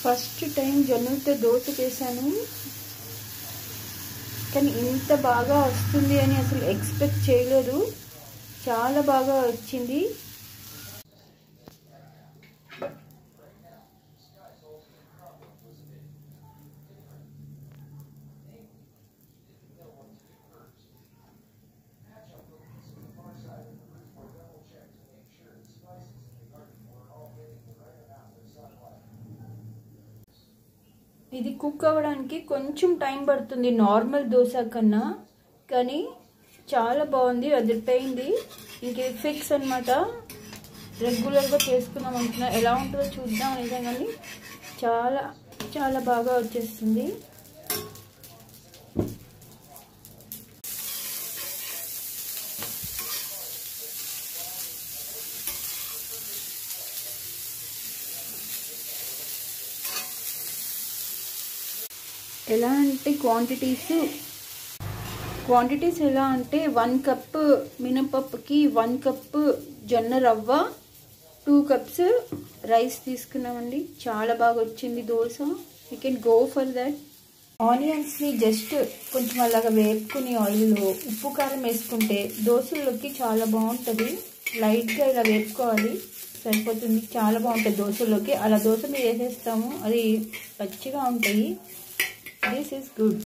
First time జొన్నలతో దోశ చేశాను, కానీ ఇంత బాగా వస్తుంది అని అసలు ఎక్స్పెక్ట్ చేయలేదు. చాలా బాగా వచ్చింది. ఇది కుక్ అవ్వడానికి కొంచెం టైం పడుతుంది నార్మల్ దోశ కన్నా, కానీ చాలా బాగుంది, అదిరిపోయింది. ఇంక ఇది ఫిక్స్ అనమాట. రెగ్యులర్గా చేసుకుందాం అనుకున్నా, ఎలా ఉంటుందో చూద్దాం అనేదే, కానీ చాలా చాలా బాగా వచ్చేస్తుంది. ఎలా అంటే క్వాంటిటీస్ ఎలా అంటే 1 కప్ మినపప్పుకి 1 కప్ జొన్న రవ్వ, 2 కప్స్ రైస్ తీసుకున్నామండి. చాలా బాగా వచ్చింది dosa. You can go for that. ఆనియన్స్ని జస్ట్ కొంచెం అలాగా వేపుకుని ఆయిల్లో ఉప్పు కారం వేసుకుంటే దోశల్లోకి చాలా బాగుంటుంది. లైట్గా ఇలా వేపుకోవాలి, సరిపోతుంది. చాలా బాగుంటుంది దోశల్లోకి. అలా దోశ మీద వేసేస్తాము, అది పచ్చిగా ఉంటాయి. This is good.